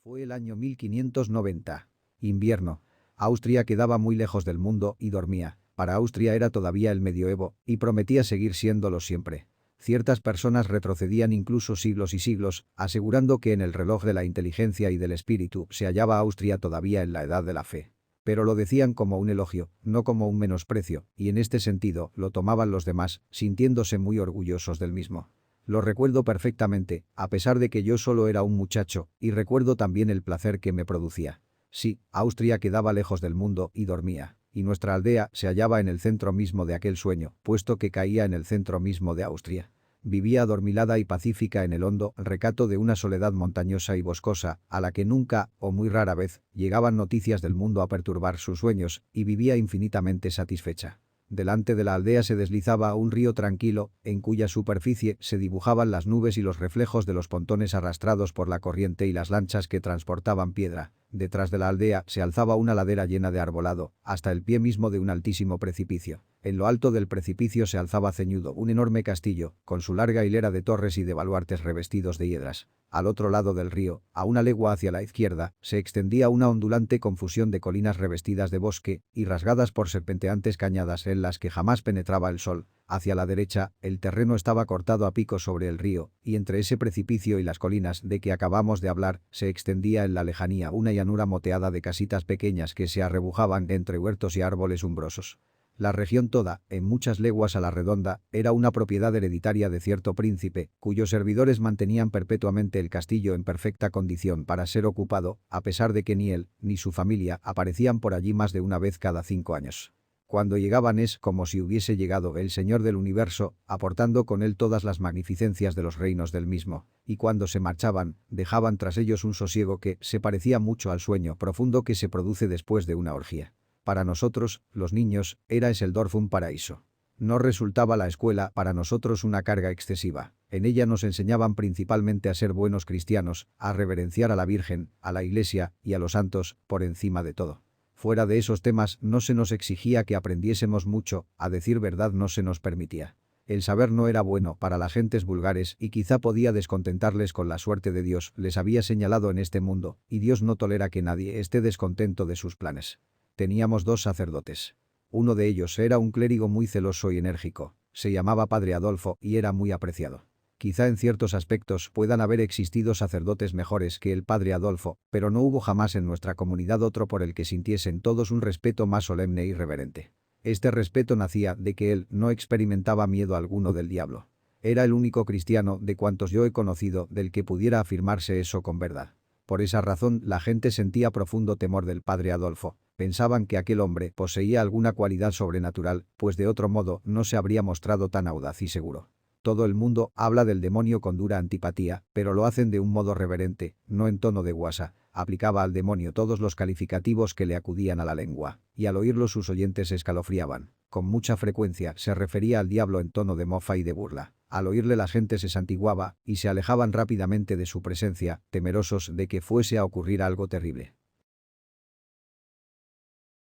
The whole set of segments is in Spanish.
Fue el año 1590. Invierno. Austria quedaba muy lejos del mundo y dormía. Para Austria era todavía el medioevo, y prometía seguir siéndolo siempre. Ciertas personas retrocedían incluso siglos y siglos, asegurando que en el reloj de la inteligencia y del espíritu se hallaba Austria todavía en la edad de la fe. Pero lo decían como un elogio, no como un menosprecio, y en este sentido lo tomaban los demás, sintiéndose muy orgullosos del mismo. Lo recuerdo perfectamente, a pesar de que yo solo era un muchacho, y recuerdo también el placer que me producía. Sí, Austria quedaba lejos del mundo y dormía, y nuestra aldea se hallaba en el centro mismo de aquel sueño, puesto que caía en el centro mismo de Austria. Vivía adormilada y pacífica en el hondo recato de una soledad montañosa y boscosa, a la que nunca, o muy rara vez, llegaban noticias del mundo a perturbar sus sueños, y vivía infinitamente satisfecha. Delante de la aldea se deslizaba un río tranquilo, en cuya superficie se dibujaban las nubes y los reflejos de los pontones arrastrados por la corriente y las lanchas que transportaban piedra. Detrás de la aldea se alzaba una ladera llena de arbolado, hasta el pie mismo de un altísimo precipicio. En lo alto del precipicio se alzaba ceñudo un enorme castillo, con su larga hilera de torres y de baluartes revestidos de hiedras. Al otro lado del río, a una legua hacia la izquierda, se extendía una ondulante confusión de colinas revestidas de bosque y rasgadas por serpenteantes cañadas en las que jamás penetraba el sol. Hacia la derecha, el terreno estaba cortado a pico sobre el río, y entre ese precipicio y las colinas de que acabamos de hablar, se extendía en la lejanía una llanura moteada de casitas pequeñas que se arrebujaban entre huertos y árboles umbrosos. La región toda, en muchas leguas a la redonda, era una propiedad hereditaria de cierto príncipe, cuyos servidores mantenían perpetuamente el castillo en perfecta condición para ser ocupado, a pesar de que ni él, ni su familia aparecían por allí más de una vez cada 5 años. Cuando llegaban es como si hubiese llegado el Señor del Universo, aportando con él todas las magnificencias de los reinos del mismo, y cuando se marchaban, dejaban tras ellos un sosiego que se parecía mucho al sueño profundo que se produce después de una orgía. Para nosotros, los niños, era Eseldorf un paraíso. No resultaba la escuela para nosotros una carga excesiva. En ella nos enseñaban principalmente a ser buenos cristianos, a reverenciar a la Virgen, a la Iglesia y a los santos, por encima de todo. Fuera de esos temas no se nos exigía que aprendiésemos mucho, a decir verdad no se nos permitía. El saber no era bueno para las gentes vulgares y quizá podía descontentarles con la suerte de Dios, les había señalado en este mundo, y Dios no tolera que nadie esté descontento de sus planes. Teníamos 2 sacerdotes. Uno de ellos era un clérigo muy celoso y enérgico. Se llamaba Padre Adolfo y era muy apreciado. Quizá en ciertos aspectos puedan haber existido sacerdotes mejores que el Padre Adolfo, pero no hubo jamás en nuestra comunidad otro por el que sintiesen todos un respeto más solemne y reverente. Este respeto nacía de que él no experimentaba miedo alguno del diablo. Era el único cristiano de cuantos yo he conocido del que pudiera afirmarse eso con verdad. Por esa razón la gente sentía profundo temor del Padre Adolfo. Pensaban que aquel hombre poseía alguna cualidad sobrenatural, pues de otro modo no se habría mostrado tan audaz y seguro. Todo el mundo habla del demonio con dura antipatía, pero lo hacen de un modo reverente, no en tono de guasa. Aplicaba al demonio todos los calificativos que le acudían a la lengua, y al oírlo sus oyentes se escalofriaban. Con mucha frecuencia se refería al diablo en tono de mofa y de burla. Al oírle la gente se santiguaba y se alejaban rápidamente de su presencia, temerosos de que fuese a ocurrir algo terrible.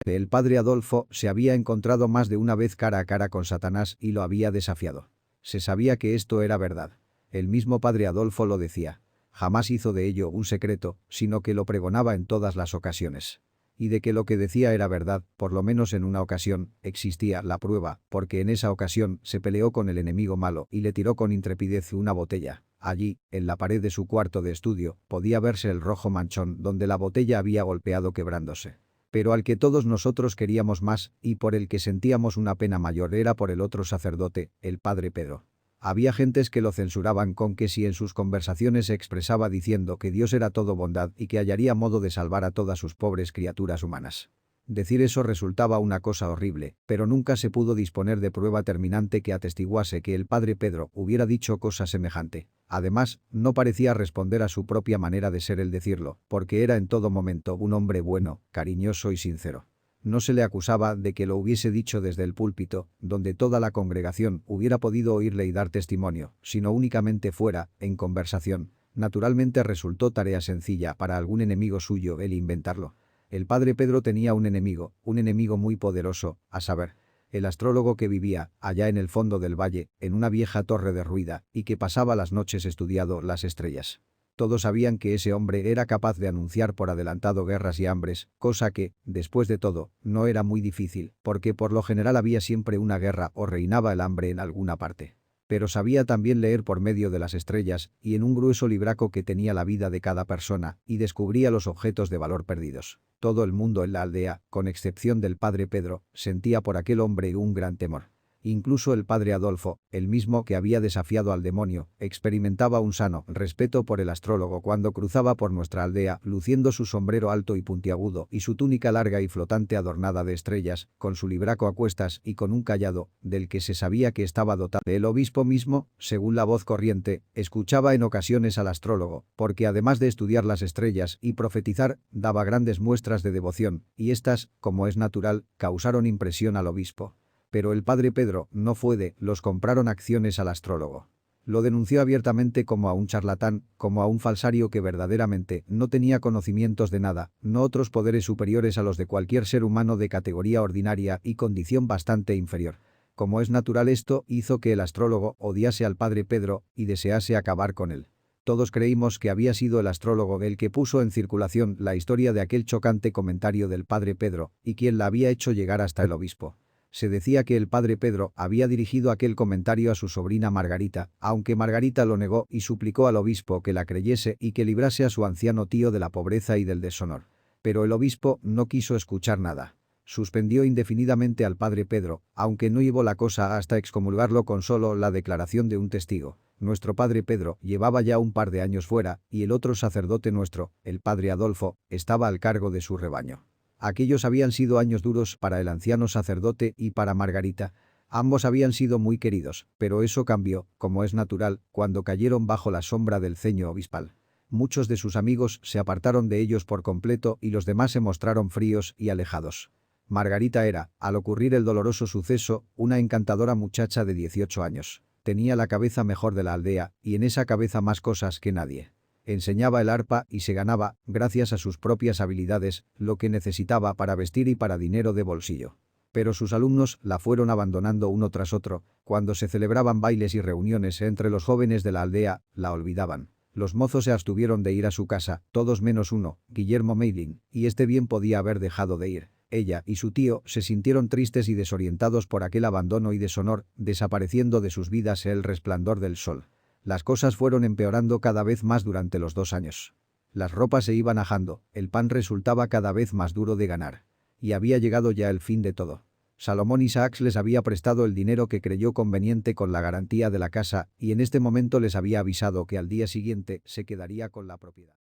El Padre Adolfo se había encontrado más de una vez cara a cara con Satanás y lo había desafiado. Se sabía que esto era verdad. El mismo Padre Adolfo lo decía. Jamás hizo de ello un secreto, sino que lo pregonaba en todas las ocasiones. Y de que lo que decía era verdad, por lo menos en una ocasión, existía la prueba, porque en esa ocasión se peleó con el enemigo malo y le tiró con intrepidez una botella. Allí, en la pared de su cuarto de estudio, podía verse el rojo manchón donde la botella había golpeado quebrándose. Pero al que todos nosotros queríamos más, y por el que sentíamos una pena mayor era por el otro sacerdote, el Padre Pedro. Había gentes que lo censuraban con que si en sus conversaciones se expresaba diciendo que Dios era todo bondad y que hallaría modo de salvar a todas sus pobres criaturas humanas. Decir eso resultaba una cosa horrible, pero nunca se pudo disponer de prueba terminante que atestiguase que el Padre Pedro hubiera dicho cosa semejante. Además, no parecía responder a su propia manera de ser el decirlo, porque era en todo momento un hombre bueno, cariñoso y sincero. No se le acusaba de que lo hubiese dicho desde el púlpito, donde toda la congregación hubiera podido oírle y dar testimonio, sino únicamente fuera, en conversación. Naturalmente resultó tarea sencilla para algún enemigo suyo el inventarlo. El Padre Pedro tenía un enemigo muy poderoso, a saber, el astrólogo que vivía, allá en el fondo del valle, en una vieja torre derruida, y que pasaba las noches estudiando las estrellas. Todos sabían que ese hombre era capaz de anunciar por adelantado guerras y hambres, cosa que, después de todo, no era muy difícil, porque por lo general había siempre una guerra o reinaba el hambre en alguna parte. Pero sabía también leer por medio de las estrellas y en un grueso libraco que tenía la vida de cada persona y descubría los objetos de valor perdidos. Todo el mundo en la aldea, con excepción del padre Pedro, sentía por aquel hombre un gran temor. Incluso el padre Adolfo, el mismo que había desafiado al demonio, experimentaba un sano respeto por el astrólogo cuando cruzaba por nuestra aldea, luciendo su sombrero alto y puntiagudo y su túnica larga y flotante adornada de estrellas, con su libraco a cuestas y con un cayado, del que se sabía que estaba dotado. El obispo mismo, según la voz corriente, escuchaba en ocasiones al astrólogo, porque además de estudiar las estrellas y profetizar, daba grandes muestras de devoción, y estas, como es natural, causaron impresión al obispo. Pero el padre Pedro no fue de los compraron acciones al astrólogo. Lo denunció abiertamente como a un charlatán, como a un falsario que verdaderamente no tenía conocimientos de nada, no otros poderes superiores a los de cualquier ser humano de categoría ordinaria y condición bastante inferior. Como es natural, esto hizo que el astrólogo odiase al padre Pedro y desease acabar con él. Todos creímos que había sido el astrólogo el que puso en circulación la historia de aquel chocante comentario del padre Pedro y quien la había hecho llegar hasta el obispo. Se decía que el padre Pedro había dirigido aquel comentario a su sobrina Margarita, aunque Margarita lo negó y suplicó al obispo que la creyese y que librase a su anciano tío de la pobreza y del deshonor. Pero el obispo no quiso escuchar nada. Suspendió indefinidamente al padre Pedro, aunque no llevó la cosa hasta excomulgarlo con solo la declaración de un testigo. Nuestro padre Pedro llevaba ya un par de años fuera y el otro sacerdote nuestro, el padre Adolfo, estaba al cargo de su rebaño. Aquellos habían sido años duros para el anciano sacerdote y para Margarita. Ambos habían sido muy queridos, pero eso cambió, como es natural, cuando cayeron bajo la sombra del ceño obispal. Muchos de sus amigos se apartaron de ellos por completo y los demás se mostraron fríos y alejados. Margarita era, al ocurrir el doloroso suceso, una encantadora muchacha de 18 años. Tenía la cabeza mejor de la aldea y en esa cabeza más cosas que nadie. Enseñaba el arpa y se ganaba, gracias a sus propias habilidades, lo que necesitaba para vestir y para dinero de bolsillo. Pero sus alumnos la fueron abandonando uno tras otro. Cuando se celebraban bailes y reuniones entre los jóvenes de la aldea, la olvidaban. Los mozos se abstuvieron de ir a su casa, todos menos uno, Guillermo Meilin, y este bien podía haber dejado de ir. Ella y su tío se sintieron tristes y desorientados por aquel abandono y deshonor, desapareciendo de sus vidas el resplandor del sol. Las cosas fueron empeorando cada vez más durante los 2 años. Las ropas se iban ajando, el pan resultaba cada vez más duro de ganar. Y había llegado ya el fin de todo. Salomón Isaacs les había prestado el dinero que creyó conveniente con la garantía de la casa y en este momento les había avisado que al día siguiente se quedaría con la propiedad.